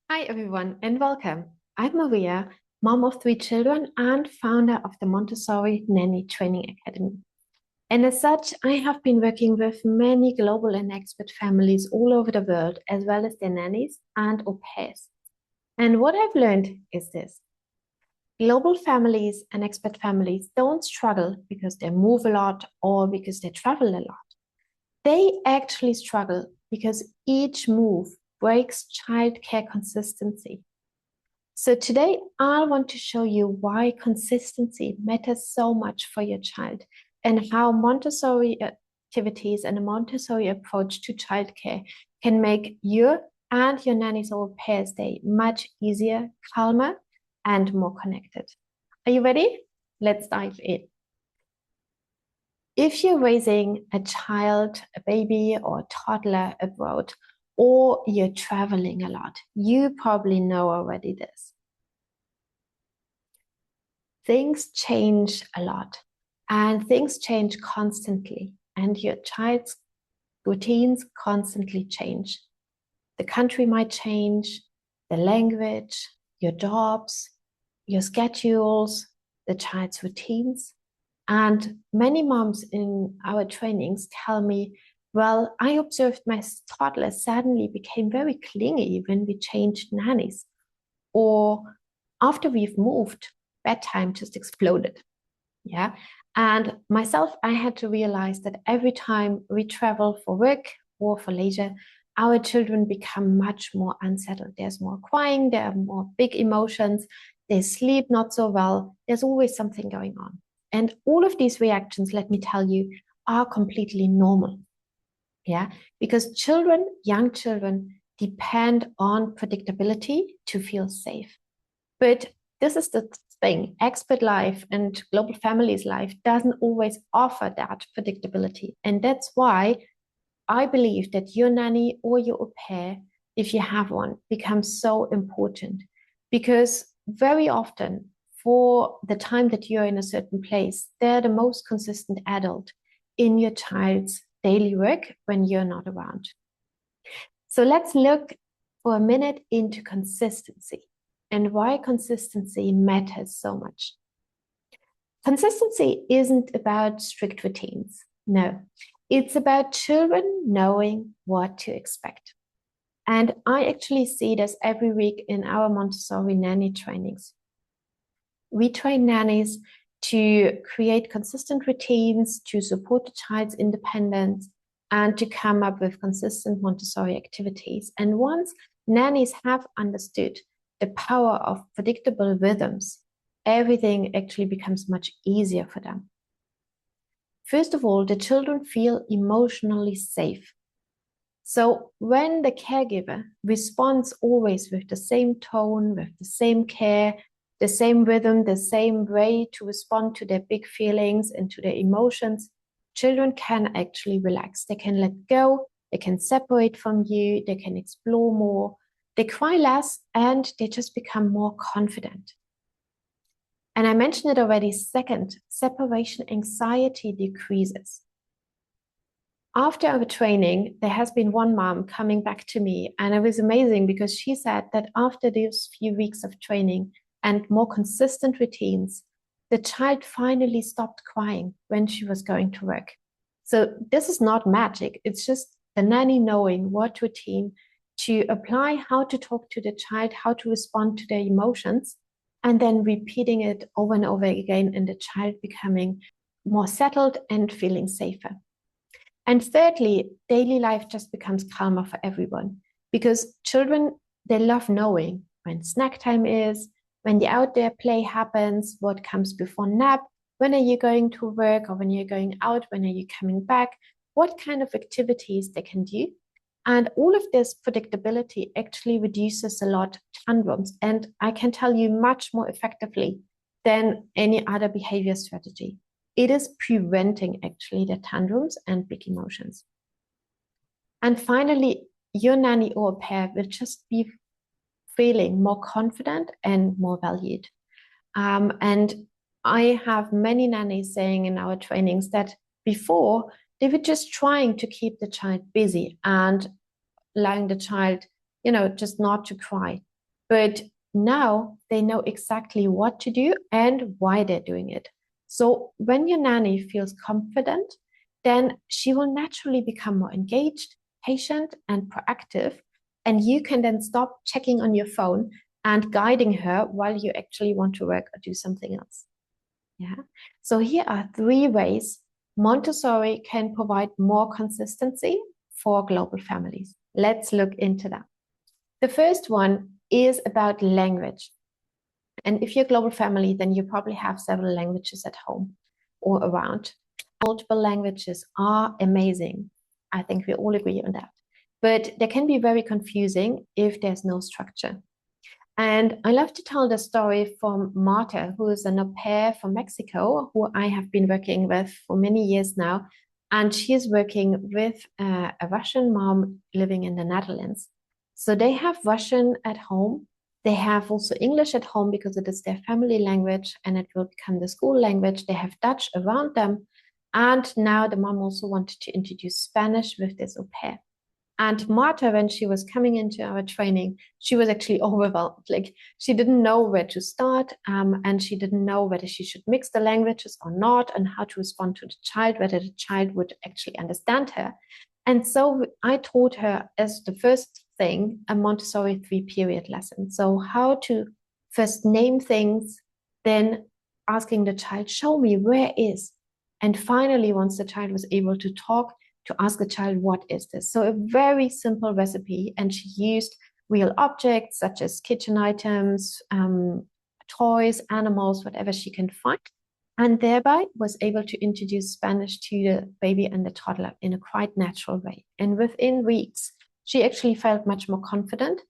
Hi, everyone, and welcome. I'm Maria, mom of three children and founder of the Montessori Nanny Training Academy. And as such, I have been working with many global and expat families all over the world, as well as their nannies and au pairs. And what I've learned is this: global families and expat families don't struggle because they move a lot or because they travel a lot. They actually struggle because each move breaks childcare consistency. So today I want to show you why consistency matters so much for your child and how Montessori activities and a Montessori approach to childcare can make you and your nanny's au pair's day much easier, calmer, and more connected. Are you ready? Let's dive in. If you're raising a child, a baby, or a toddler abroad, or you're traveling a lot, you probably know already this. Things change a lot and things change constantly, and your child's routines constantly change. The country might change, the language, your jobs, your schedules, the child's routines. And many moms in our trainings tell me, well, I observed my toddler suddenly became very clingy when we changed nannies. Or after we've moved, bedtime just exploded. Yeah. And myself, I had to realize that every time we travel for work or for leisure, our children become much more unsettled. There's more crying, there are more big emotions, they sleep not so well. There's always something going on. And all of these reactions, let me tell you, are completely normal. Yeah. Because children, young children, depend on predictability to feel safe. But this is the thing: expat life and global families life doesn't always offer that predictability. And that's why I believe that your nanny or your au pair, if you have one, becomes so important. Because very often, for the time that you're in a certain place, they're the most consistent adult in your child's daily work when you're not around. So let's look for a minute into consistency and why consistency matters so much. Consistency isn't about strict routines. No, it's about children knowing what to expect. And I actually see this every week in our Montessori nanny trainings. We train nannies to create consistent routines, to support the child's independence, and to come up with consistent Montessori activities. And once nannies have understood the power of predictable rhythms, everything actually becomes much easier for them. First of all, the children feel emotionally safe. So when the caregiver responds always with the same tone, with the same care, the same rhythm, the same way to respond to their big feelings and to their emotions, children can actually relax. They can let go, they can separate from you, they can explore more, they cry less, and they just become more confident. And I mentioned it already. Second, separation anxiety decreases. After our training, there has been one mom coming back to me, and it was amazing because she said that after these few weeks of training and more consistent routines, the child finally stopped crying when she was going to work. So this is not magic. It's just the nanny knowing what routine to apply, how to talk to the child, how to respond to their emotions, and then repeating it over and over again, and the child becoming more settled and feeling safer. And thirdly, daily life just becomes calmer for everyone because children, they love knowing when snack time is, when the out there play happens, what comes before nap, when are you going to work or when you're going out, when are you coming back, what kind of activities they can do. And all of this predictability actually reduces a lot tantrums, and I can tell you much more effectively than any other behavior strategy. It is preventing actually the tantrums and big emotions. And finally, your nanny or pair will just be feeling more confident and more valued. And I have many nannies saying in our trainings that before they were just trying to keep the child busy and allowing the child, just not to cry. But now they know exactly what to do and why they're doing it. So when your nanny feels confident, then she will naturally become more engaged, patient, and proactive. And you can then stop checking on your phone and guiding her while you actually want to work or do something else. Yeah. So here are 3 ways Montessori can provide more consistency for global families. Let's look into that. The first one is about language. And if you're a global family, then you probably have several languages at home or around. Multiple languages are amazing. I think we all agree on that. But they can be very confusing if there's no structure. And I love to tell the story from Marta, who is an au pair from Mexico, who I have been working with for many years now. And she is working with a Russian mom living in the Netherlands. So they have Russian at home. They have also English at home because it is their family language and it will become the school language. They have Dutch around them. And now the mom also wanted to introduce Spanish with this au pair. And Marta, when she was coming into our training, she was actually overwhelmed. Like she didn't know where to start, and she didn't know whether she should mix the languages or not, and how to respond to the child, whether the child would actually understand her. And so I taught her as the first thing a Montessori 3-period lesson. So how to first name things, then asking the child, show me where is. And finally, once the child was able to talk, to ask the child, what is this? So a very simple recipe. And she used real objects such as kitchen items, toys, animals, whatever she can find. And thereby was able to introduce Spanish to the baby and the toddler in a quite natural way. And within weeks, she actually felt much more confident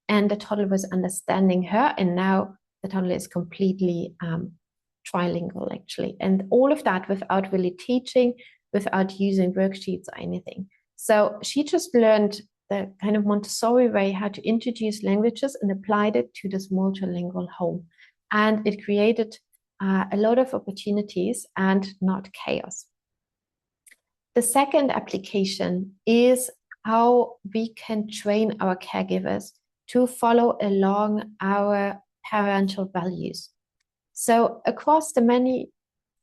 and the toddler was understanding her. And now the toddler is completely trilingual, actually. And all of that without really teaching, without using worksheets or anything. So she just learned the kind of Montessori way how to introduce languages and applied it to this multilingual home. And it created a lot of opportunities and not chaos. The second application is how we can train our caregivers to follow along our parental values. So across the many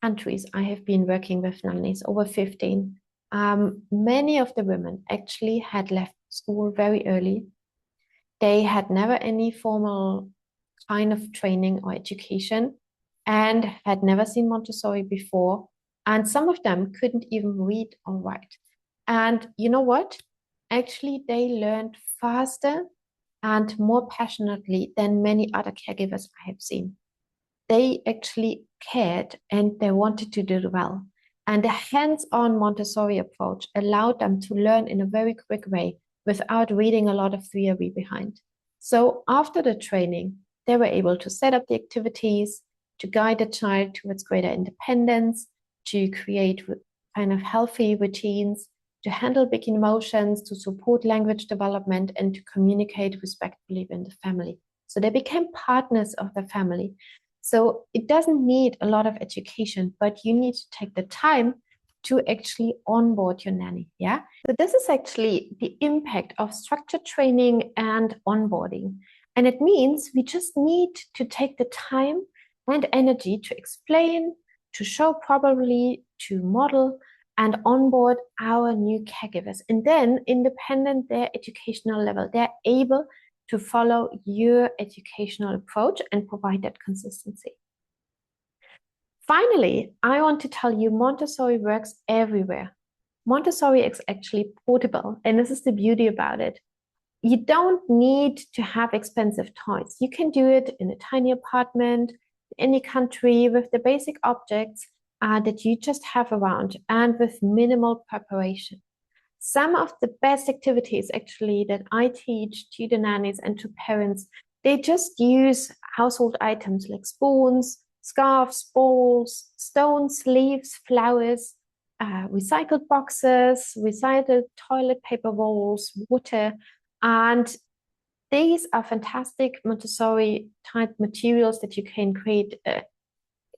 countries I have been working with nannies, over 15, many of the women actually had left school very early. They had never any formal kind of training or education and had never seen Montessori before. And some of them couldn't even read or write. And you know what? Actually, they learned faster and more passionately than many other caregivers I have seen. They actually cared and they wanted to do well. And the hands-on Montessori approach allowed them to learn in a very quick way without reading a lot of theory behind. So after the training, they were able to set up the activities, to guide the child towards greater independence, to create kind of healthy routines, to handle big emotions, to support language development, and to communicate respectfully in the family. So they became partners of the family. So it doesn't need a lot of education, but you need to take the time to actually onboard your nanny. Yeah. So this is actually the impact of structured training and onboarding. And it means we just need to take the time and energy to explain, to show probably, to model, and onboard our new caregivers. And then, independent their educational level, they're able to follow your educational approach and provide that consistency. Finally, I want to tell you Montessori works everywhere. Montessori is actually portable, and this is the beauty about it. You don't need to have expensive toys. You can do it in a tiny apartment, in any country, with the basic objects that you just have around and with minimal preparation. Some of the best activities actually that I teach to the nannies and to parents, they just use household items like spoons, scarves, bowls, stones, leaves, flowers, recycled boxes, recycled toilet paper rolls, water. And these are fantastic Montessori type materials that you can create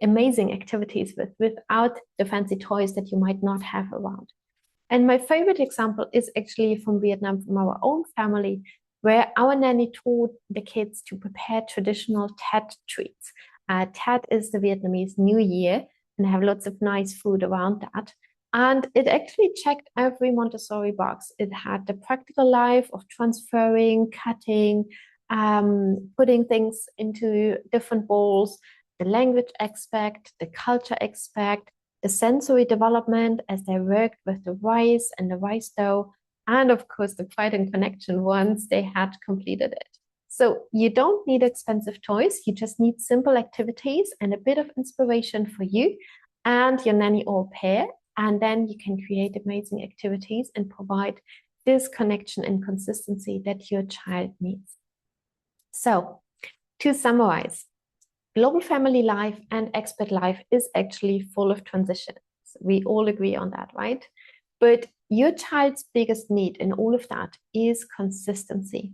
amazing activities with without the fancy toys that you might not have around. And my favorite example is actually from Vietnam, from our own family. where our nanny taught the kids to prepare traditional Tet treats. Tet is the Vietnamese New Year, and have lots of nice food around that. And it actually checked every Montessori box. It had the practical life of transferring, cutting, putting things into different bowls, the language aspect, the culture aspect, the sensory development as they worked with the rice and the rice dough, and of course the pride and connection once they had completed it. So you don't need expensive toys, you just need simple activities and a bit of inspiration for you and your nanny or pair, and then you can create amazing activities and provide this connection and consistency that your child needs. So to summarize, global family life and expat life is actually full of transitions. We all agree on that, right? But your child's biggest need in all of that is consistency.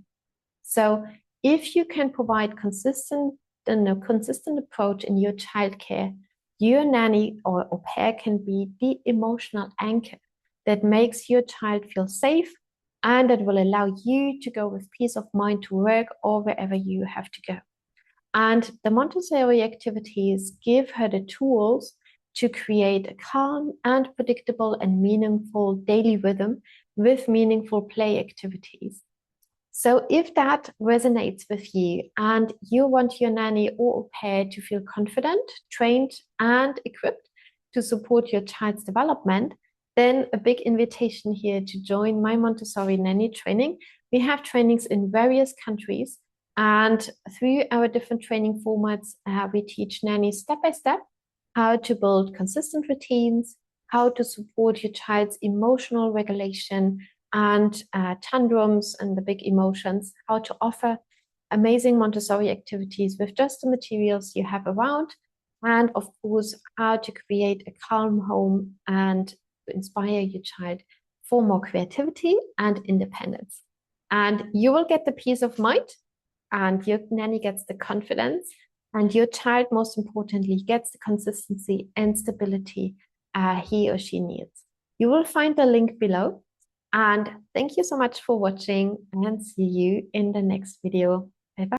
So if you can provide consistent approach in your childcare, your nanny or pair can be the emotional anchor that makes your child feel safe and that will allow you to go with peace of mind to work or wherever you have to go. And the Montessori activities give her the tools to create a calm and predictable and meaningful daily rhythm with meaningful play activities. So if that resonates with you and you want your nanny or pair to feel confident, trained, and equipped to support your child's development, then a big invitation here to join my Montessori nanny training. We have trainings in various countries, and through our different training formats, we teach nannies step by step how to build consistent routines, how to support your child's emotional regulation and tantrums and the big emotions, how to offer amazing Montessori activities with just the materials you have around, and of course, how to create a calm home and to inspire your child for more creativity and independence. And you will get the peace of mind, and your nanny gets the confidence, and your child, most importantly, gets the consistency and stability he or she needs. You will find the link below. And thank you so much for watching, and see you in the next video.